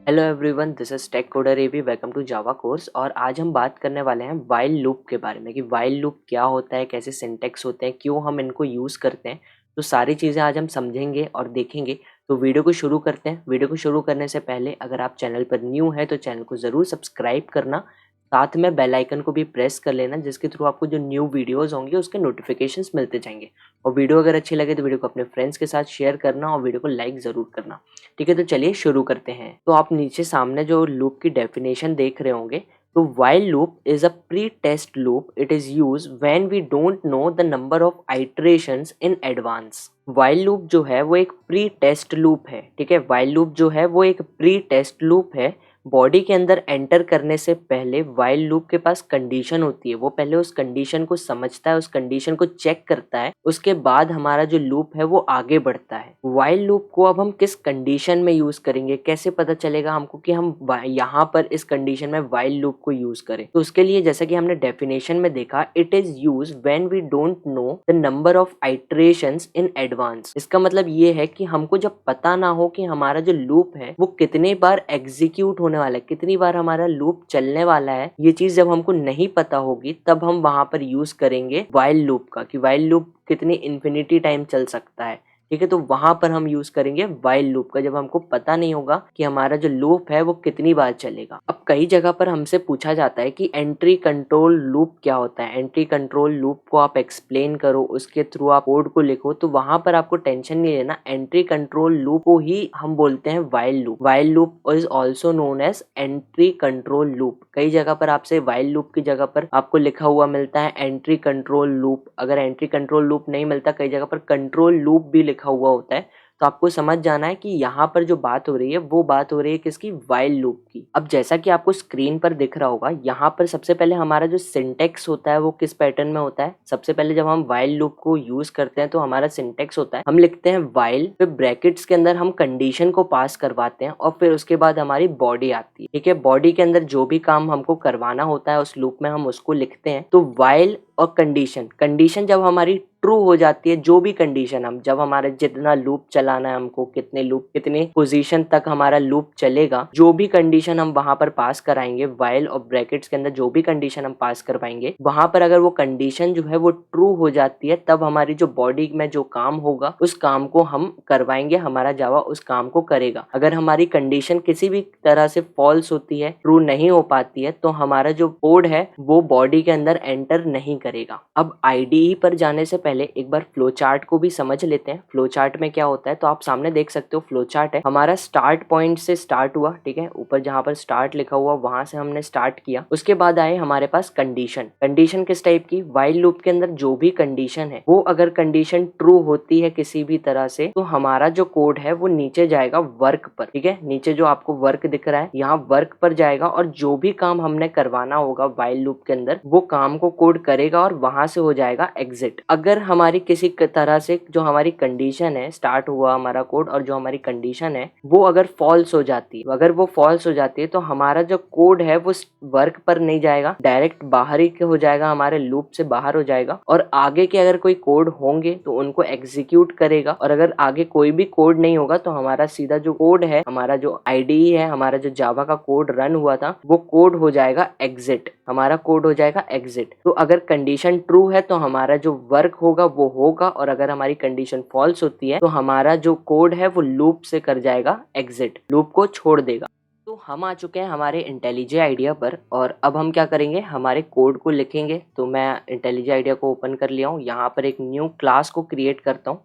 Hello everyone, this is Tech Coder AB. Welcome to Java course. और आज हम बात करने वाले हैं वाइल लूप के बारे में कि वाइल लूप क्या होता है, कैसे सिंटेक्स होते हैं, क्यों हम इनको यूज़ करते हैं। तो सारी चीज़ें आज हम समझेंगे और देखेंगे। तो वीडियो को शुरू करते हैं। वीडियो को शुरू करने से पहले अगर आप चैनल पर न्यू है तो चैनल को ज़रूर सब्सक्राइब करना, साथ में बेल आइकन को भी प्रेस कर लेना, जिसके थ्रू आपको जो न्यू वीडियोज़ होंगे उसके नोटिफिकेशंस मिलते जाएंगे। और वीडियो अगर अच्छी लगे तो वीडियो को अपने फ्रेंड्स के साथ शेयर करना और वीडियो को लाइक ज़रूर करना। ठीक है, तो चलिए शुरू करते हैं। तो आप नीचे सामने जो लूप की डेफिनेशन देख रहे होंगे, तो while loop is a pre-test loop. It is used when we don't know the number of iterations in advance. while loop जो है वो एक प्री टेस्ट लूप है। ठीक है, while loop जो है वो एक प्री टेस्ट लूप है। बॉडी के अंदर एंटर करने से पहले while loop के पास कंडीशन होती है, वो पहले उस कंडीशन को समझता है, उस कंडीशन को चेक करता है, उसके बाद हमारा जो लूप है वो आगे बढ़ता है। while loop को अब हम किस कंडीशन में यूज करेंगे, कैसे पता चलेगा हमको कि हम यहाँ पर इस कंडीशन में while loop को यूज करें। तो उसके लिए जैसा कि हमने डेफिनेशन में देखा, it is use when we don't know the number of iterations in advance. इसका मतलब ये है कि हमको जब पता ना हो कि हमारा जो लूप है वो कितने बार एग्जीक्यूट होने वाला है, कितनी बार हमारा लूप चलने वाला है, ये चीज जब हमको नहीं पता होगी तब हम वहां पर यूज करेंगे while लूप का, कि while लूप कितनी इन्फिनिटी टाइम चल सकता है। ठीक है, तो वहां पर हम यूज करेंगे while लूप का, जब हमको पता नहीं होगा कि हमारा जो लूप है वो कितनी बार चलेगा। अब कई जगह पर हमसे पूछा जाता है कि एंट्री कंट्रोल लूप क्या होता है, एंट्री कंट्रोल लूप को आप एक्सप्लेन करो, उसके थ्रू आप कोड को लिखो। तो वहां पर आपको टेंशन नहीं लेना, एंट्री कंट्रोल लूप को ही हम बोलते हैं while loop. while loop is also known as entry control loop. कई जगह पर आपसे while लूप की जगह पर आपको लिखा हुआ मिलता है एंट्री कंट्रोल लूप। अगर एंट्री कंट्रोल लूप नहीं मिलता, कई जगह पर कंट्रोल लूप भी लिखा हुआ होता है। तो आपको समझ जाना है कि यहाँ पर जो बात हो रही है वो बात हो रही है किसकी, while लूप की। अब जैसा कि आपको स्क्रीन पर दिख रहा होगा, यहाँ पर सबसे पहले हमारा जो सिंटेक्स होता है वो किस पैटर्न में होता है। सबसे पहले जब हम while लूप को यूज करते हैं तो हमारा सिंटेक्स होता है, हम लिखते हैं while, फिर ब्रैकेट्स के अंदर हम कंडीशन को पास करवाते हैं और फिर उसके बाद हमारी बॉडी आती है। ठीक है, बॉडी के अंदर जो भी काम हमको करवाना होता है उस लूप में हम उसको लिखते हैं। तो while और कंडीशन, कंडीशन जब हमारी ट्रू हो जाती है, जो भी कंडीशन हम, जब हमारा जितना लूप चलाना है हमको, कितने लूप, कितने पोजीशन तक हमारा लूप चलेगा, जो भी कंडीशन हम वहां पर पास कराएंगे while और ब्रैकेट्स के अंदर जो भी कंडीशन हम पास करवाएंगे, वहां पर अगर वो कंडीशन जो है वो ट्रू हो जाती है, तब हमारी जो बॉडी में जो काम होगा उस काम को हम करवाएंगे, हमारा जावा उस काम को करेगा। अगर हमारी कंडीशन किसी भी तरह से फॉल्स होती है, ट्रू नहीं हो पाती है, तो हमारा जो कोड है वो बॉडी के अंदर एंटर नहीं करेगा। अब आईडीई पर जाने से पहले एक बार फ्लो चार्ट को भी समझ लेते हैं। फ्लो चार्ट में क्या होता है, तो आप सामने देख सकते हो फ्लो चार्ट है हमारा। स्टार्ट पॉइंट से स्टार्ट हुआ, ठीक है, ऊपर जहां पर स्टार्ट लिखा हुआ वहां से हमने स्टार्ट किया। उसके बाद आए हमारे पास कंडीशन। कंडीशन किस टाइप की, while लूप के अंदर जो भी कंडीशन है वो अगर कंडीशन ट्रू होती है किसी भी तरह से, तो हमारा जो कोड है वो नीचे जाएगा वर्क पर। ठीक है, नीचे जो आपको वर्क दिख रहा है यहाँ वर्क पर जाएगा और जो भी काम हमने करवाना होगा while लूप के अंदर वो काम को कोड करेगा और वहां से हो जाएगा एग्जिट। अगर हमारी किसी तरह से जो हमारी कंडीशन है, स्टार्ट हुआ हमारा कोड और जो हमारी कंडीशन है वो अगर फॉल्स हो जाती है, अगर वो फॉल्स हो जाती है, तो हमारा जो कोड है वो वर्क पर नहीं जाएगा, डायरेक्ट बाहर ही हो जाएगा, हमारे लूप से बाहर हो जाएगा। और आगे के अगर कोई कोड होंगे तो उनको एग्जीक्यूट करेगा, और अगर आगे कोई भी कोड नहीं होगा तो हमारा सीधा जो कोड है, हमारा जो आईडीई है, हमारा जो जावा का कोड रन हुआ था वो कोड हो जाएगा एग्जिट, हमारा कोड हो जाएगा एग्जिट। तो अगर कंडीशन ट्रू है तो हमारा जो वर्क होगा वो होगा, और अगर हमारी कंडीशन फॉल्स होती है तो हमारा जो कोड है वो लूप से कर जाएगा एग्जिट, लूप को छोड़ देगा। तो हम आ चुके हैं हमारे इंटेलिजे आइडिया पर, और अब हम क्या करेंगे, हमारे कोड को लिखेंगे। तो मैं इंटेलिजे आइडिया को ओपन कर लिया हूँ, यहाँ पर एक न्यू क्लास को क्रिएट करता हूँ।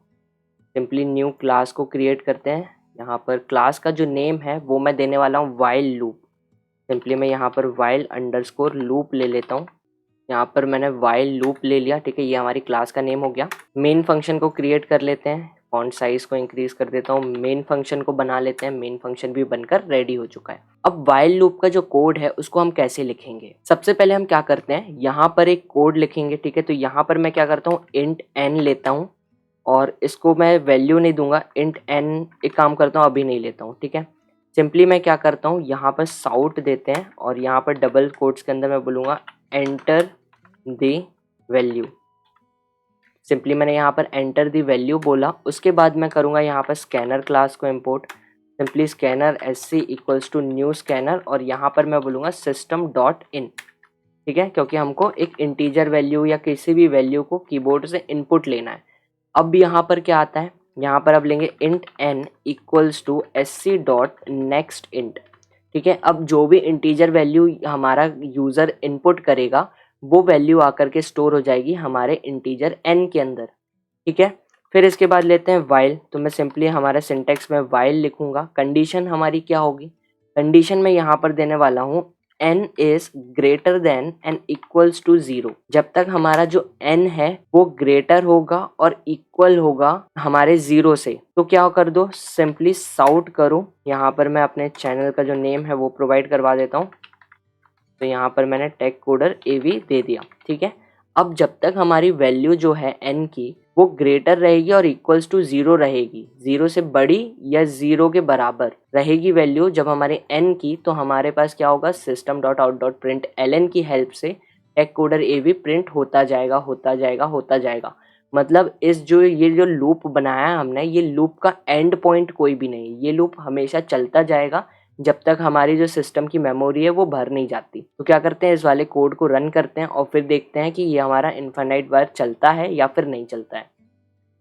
सिंपली न्यू क्लास को क्रिएट करते हैं। यहाँ पर क्लास का जो नेम है वो मैं देने वाला हूँ while लूप। सिंपली मैं यहाँ पर while अंडरस्कोर लूप ले लेता हूँ। यहाँ पर मैंने while लूप ले लिया, ठीक है, ये हमारी क्लास का नेम हो गया। मेन फंक्शन को क्रिएट कर लेते हैं, फॉन्ट साइज को इंक्रीज कर देता हूँ, मेन फंक्शन को बना लेते हैं। मेन फंक्शन भी बनकर रेडी हो चुका है। अब while लूप का जो कोड है उसको हम कैसे लिखेंगे, सबसे पहले हम क्या करते हैं, यहाँ पर एक कोड लिखेंगे। ठीक है, तो यहाँ पर मैं क्या करता हूँ, int n लेता हूँ, और इसको मैं वैल्यू नहीं दूंगा, int n एक काम करता हूँ अभी नहीं लेता हूँ। ठीक है, सिंपली मैं क्या करता हूँ, यहाँ पर साउट देते हैं और यहाँ पर डबल कोट्स के अंदर मैं बोलूँगा एंटर द वैल्यू। सिंपली मैंने यहाँ पर एंटर द वैल्यू बोला। उसके बाद मैं करूँगा यहाँ पर स्कैनर क्लास को import. Simply scanner SC equals to new scanner और यहाँ पर मैं बोलूँगा सिस्टम डॉट इन, ठीक है, क्योंकि हमको एक इंटीजर वैल्यू या किसी भी वैल्यू को कीबोर्ड से इनपुट लेना है। अब यहाँ पर क्या आता है, यहाँ पर अब लेंगे int n equals to SC dot next int, ठीक है। अब जो भी इंटीजर वैल्यू हमारा यूज़र इनपुट करेगा वो वैल्यू आकर के स्टोर हो जाएगी हमारे इंटीजर n के अंदर, ठीक है। फिर इसके बाद लेते हैं वाइल, तो मैं सिंपली हमारे सिंटेक्स में वाइल लिखूंगा। कंडीशन हमारी क्या होगी, कंडीशन में यहाँ पर देने वाला हूँ n is greater than and equals to 0। जब तक हमारा जो n है वो ग्रेटर होगा और इक्वल होगा हमारे 0 से, तो क्या कर दो, सिंपली साउट करो। यहाँ पर मैं अपने चैनल का जो नेम है वो प्रोवाइड करवा देता हूँ, तो यहाँ पर मैंने टेक कोडर AV दे दिया, ठीक है। अब जब तक हमारी वैल्यू जो है n की वो ग्रेटर रहेगी और इक्वल्स टू 0 रहेगी, 0 से बड़ी या 0 के बराबर रहेगी वैल्यू जब हमारे n की, तो हमारे पास क्या होगा, system dot out dot print ln की हेल्प से टेक कोडर AV प्रिंट होता जाएगा होता जाएगा होता जाएगा। मतलब ये जो लूप बनाया है हमने, ये लूप का एंड पॉइंट कोई भी नहीं, ये लूप हमेशा चलता जाएगा जब तक हमारी जो सिस्टम की मेमोरी है वो भर नहीं जाती। तो क्या करते हैं, इस वाले कोड को रन करते हैं और फिर देखते हैं कि ये हमारा इनफाइनाइट बार चलता है या फिर नहीं चलता है।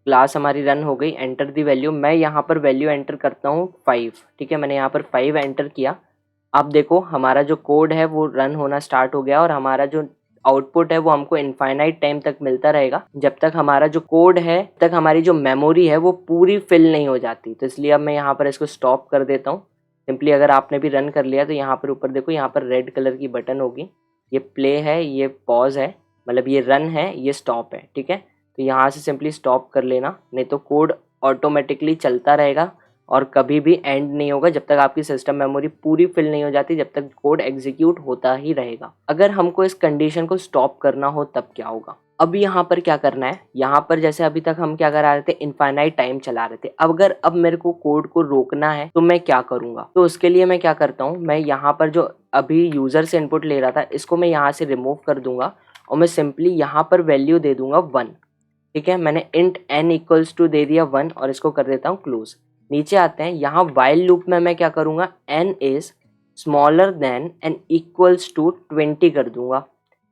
क्लास हमारी रन हो गई, एंटर दी वैल्यू। मैं यहाँ पर वैल्यू एंटर करता हूँ 5, ठीक है। मैंने यहाँ पर 5 एंटर किया। अब देखो हमारा जो कोड है वो रन होना स्टार्ट हो गया और हमारा जो आउटपुट है वो हमको इनफाइनाइट टाइम तक मिलता रहेगा जब तक हमारा जो कोड है, तक हमारी जो मेमोरी है वो पूरी फिल नहीं हो जाती। तो इसलिए अब मैं यहाँ पर इसको स्टॉप कर देता हूँ। सिंपली अगर आपने भी रन कर लिया तो यहाँ पर ऊपर देखो, यहाँ पर रेड कलर की बटन होगी, ये प्ले है, ये पॉज है, मतलब ये रन है, ये स्टॉप है, ठीक है। तो यहाँ से सिंपली स्टॉप कर लेना, नहीं तो कोड ऑटोमेटिकली चलता रहेगा और कभी भी एंड नहीं होगा जब तक आपकी सिस्टम मेमोरी पूरी फिल नहीं हो जाती, जब तक कोड एग्जीक्यूट होता ही रहेगा। अगर हमको इस कंडीशन को स्टॉप करना हो तब क्या होगा, अब यहाँ पर क्या करना है, यहाँ पर जैसे अभी तक हम क्या करा रहे थे, इनफाइनाइट टाइम चला रहे थे। अब मेरे को कोड को रोकना है तो मैं क्या करूँगा, तो उसके लिए मैं क्या करता हूँ, मैं यहाँ पर जो अभी यूजर से इनपुट ले रहा था इसको मैं यहाँ से रिमूव कर दूंगा और मैं सिंपली यहाँ पर वैल्यू दे दूंगा 1, ठीक है। मैंने इंट n इक्वल्स टू दे दिया 1 और इसको कर देता हूँ क्लोज। नीचे आते हैं, यहाँ वाइल लूप में मैं क्या करूँगा, n is smaller than and equals to 20 कर दूंगा,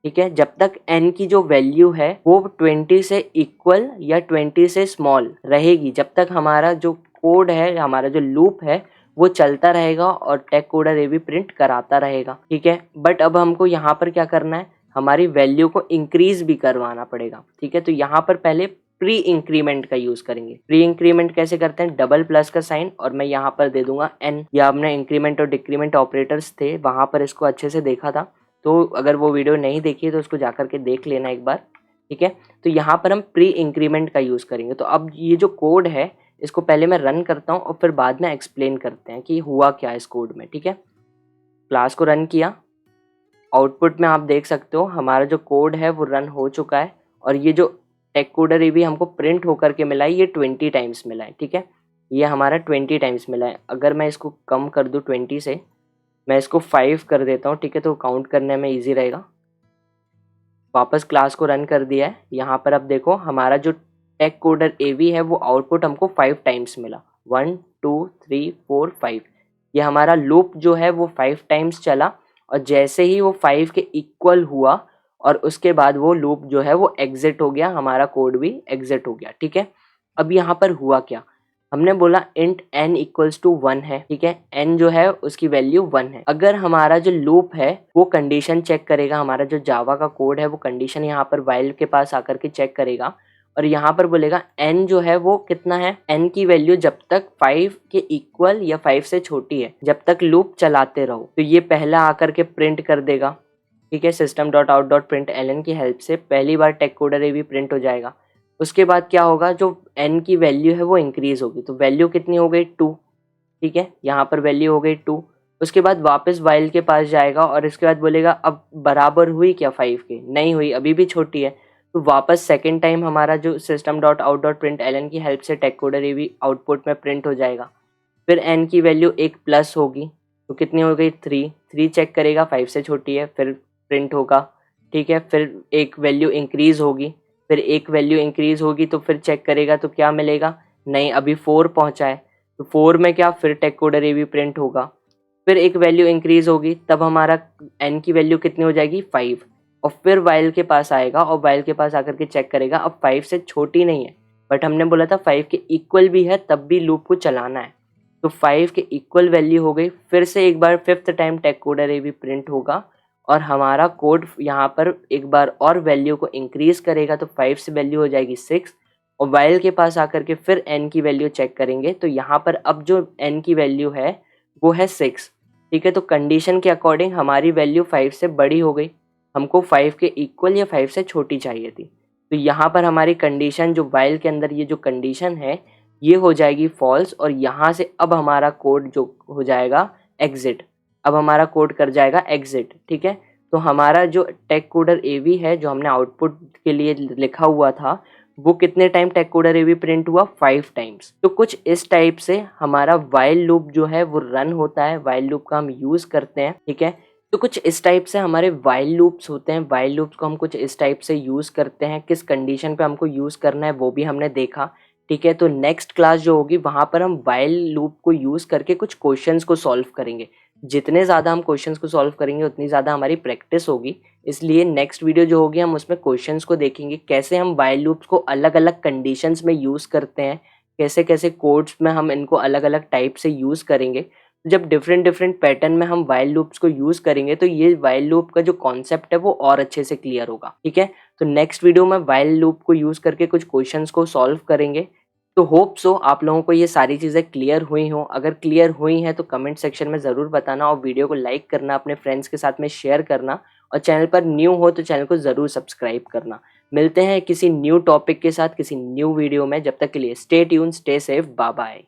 ठीक है। जब तक n की जो वैल्यू है वो 20 से इक्वल या 20 से स्मॉल रहेगी, जब तक हमारा जो कोड है, हमारा जो लूप है वो चलता रहेगा और टेक कोडर AV प्रिंट कराता रहेगा, ठीक है। बट अब हमको यहाँ पर क्या करना है, हमारी वैल्यू को इंक्रीज भी करवाना पड़ेगा, ठीक है। तो यहाँ पर पहले प्री इंक्रीमेंट का यूज करेंगे। प्री इंक्रीमेंट कैसे करते हैं, डबल प्लस का साइन और मैं यहाँ पर दे दूंगा n। या हमने इंक्रीमेंट और डिक्रीमेंट ऑपरेटर्स थे वहां पर इसको अच्छे से देखा था, तो अगर वो वीडियो नहीं देखी है तो उसको जाकर के देख लेना एक बार, ठीक है। तो यहाँ पर हम प्री इंक्रीमेंट का यूज करेंगे। तो अब ये जो कोड है इसको पहले मैं रन करता हूँ और फिर बाद में एक्सप्लेन करते हैं कि हुआ क्या इस कोड में, ठीक है। क्लास को रन किया, आउटपुट में आप देख सकते हो हमारा जो कोड है वो रन हो चुका है और ये जो टेक कोडर AV हमको प्रिंट होकर के मिला है ये 20 टाइम्स मिला है, ठीक है। ये हमारा 20 टाइम्स मिला है। अगर मैं इसको कम कर दूं 20 से, मैं इसको 5 कर देता हूँ, ठीक है, तो काउंट करने में ईजी रहेगा। वापस क्लास को रन कर दिया है। यहाँ पर अब देखो हमारा जो टेक कोडर AV है वो आउटपुट हमको 5 टाइम्स मिला, 1 2 3 4 5। ये हमारा लूप जो है वो 5 टाइम्स चला और जैसे ही वो 5 के इक्वल हुआ और उसके बाद वो लूप जो है वो एग्जिट हो गया, हमारा कोड भी एग्जिट हो गया, ठीक है। अब यहाँ पर हुआ क्या, हमने बोला इंट n इक्वल्स टू 1 है, ठीक है। n जो है उसकी वैल्यू 1 है। अगर हमारा जो लूप है वो कंडीशन चेक करेगा, हमारा जो जावा का कोड है वो कंडीशन यहाँ पर वाइल के पास आकर के चेक करेगा और यहाँ पर बोलेगा n जो है वो कितना है, n की वैल्यू जब तक 5 के इक्वल या 5 से छोटी है जब तक लूप चलाते रहो, तो ये पहला आकर के प्रिंट कर देगा, ठीक है। System dot out dot print ln की हेल्प से पहली बार टेक कोडर AV प्रिंट हो जाएगा। उसके बाद क्या होगा, जो n की वैल्यू है वो इंक्रीज होगी, तो वैल्यू कितनी हो गई 2, ठीक है। यहाँ पर वैल्यू हो गई 2। उसके बाद वापस वाइल के पास जाएगा और इसके बाद बोलेगा अब बराबर हुई क्या 5 के, नहीं हुई, अभी भी छोटी है। तो वापस सेकेंड टाइम हमारा जो system dot out dot print ln की हेल्प से टेक कोडर AV आउटपुट में प्रिंट हो जाएगा। फिर n की वैल्यू एक प्लस होगी, तो कितनी हो गई 3 चेक करेगा, 5 से छोटी है, फिर प्रिंट होगा, ठीक है। फिर एक वैल्यू इंक्रीज होगी, फिर एक वैल्यू इंक्रीज होगी तो फिर चेक करेगा तो क्या मिलेगा, नहीं अभी 4 पहुंचा है, तो 4 में क्या फिर टेक कोडर ए भी प्रिंट होगा, फिर एक वैल्यू इंक्रीज होगी, तब हमारा n की वैल्यू कितनी हो जाएगी 5, और फिर वाइल के पास आएगा और वाइल के पास आकर के चेक करेगा। अब 5 से छोटी नहीं है, बट हमने बोला था 5 के इक्वल भी है, तब भी लूप को चलाना है। तो 5 के इक्वल वैल्यू हो गई, फिर से एक बार 5th टाइम टेक कोडर ए भी प्रिंट होगा और हमारा कोड यहाँ पर एक बार और वैल्यू को इंक्रीज करेगा, तो 5 से वैल्यू हो जाएगी 6, और वाइल के पास आकर के फिर n की वैल्यू चेक करेंगे। तो यहाँ पर अब जो n की वैल्यू है वो है 6, ठीक है। तो कंडीशन के अकॉर्डिंग हमारी वैल्यू 5 से बड़ी हो गई, हमको 5 के इक्वल या 5 से छोटी चाहिए थी। तो यहाँ पर हमारी कंडीशन जो वाइल के अंदर ये जो कंडीशन है ये हो जाएगी फॉल्स, और यहाँ से अब हमारा कोड जो हो जाएगा एग्जिट, अब हमारा कोड कर जाएगा एग्जिट, ठीक है। तो हमारा जो टेक कोडर ए वी है जो हमने आउटपुट के लिए लिखा हुआ था वो कितने time Tech Coder A B print हुआ 5 टाइम्स। तो कुछ इस टाइप से हमारा वाइल लूप जो है वो रन होता है, वाइल लूप का हम यूज करते हैं, ठीक है। तो कुछ इस टाइप से हमारे वाइल लूप्स होते हैं, वाइल लूप्स को हम कुछ इस टाइप से यूज करते हैं, किस कंडीशन पे हमको यूज करना है वो भी हमने देखा, ठीक है। तो नेक्स्ट क्लास जो होगी वहां पर हम वाइल लूप को यूज करके कुछ क्वेश्चंस को सॉल्व करेंगे। जितने ज़्यादा हम क्वेश्चंस को सॉल्व करेंगे उतनी ज़्यादा हमारी प्रैक्टिस होगी, इसलिए नेक्स्ट वीडियो जो होगी हम उसमें क्वेश्चंस को देखेंगे, कैसे हम वाइल लूप्स को अलग अलग कंडीशंस में यूज़ करते हैं, कैसे कैसे कोड्स में हम इनको अलग अलग टाइप से यूज़ करेंगे। जब डिफरेंट डिफरेंट पैटर्न में हम वाइल लूप्स को यूज़ करेंगे तो ये वाइल लूप का जो कॉन्सेप्ट है वो और अच्छे से क्लियर होगा, ठीक है। तो नेक्स्ट वीडियो में वाइल लूप को यूज़ करके कुछ क्वेश्चंस को सॉल्व करेंगे। तो होप सो आप लोगों को ये सारी चीज़ें क्लियर हुई हों। अगर क्लियर हुई हैं तो कमेंट सेक्शन में ज़रूर बताना, और वीडियो को लाइक करना, अपने फ्रेंड्स के साथ में शेयर करना, और चैनल पर न्यू हो तो चैनल को ज़रूर सब्सक्राइब करना। मिलते हैं किसी न्यू टॉपिक के साथ किसी न्यू वीडियो में, जब तक के लिए stay tune, stay safe, bye bye.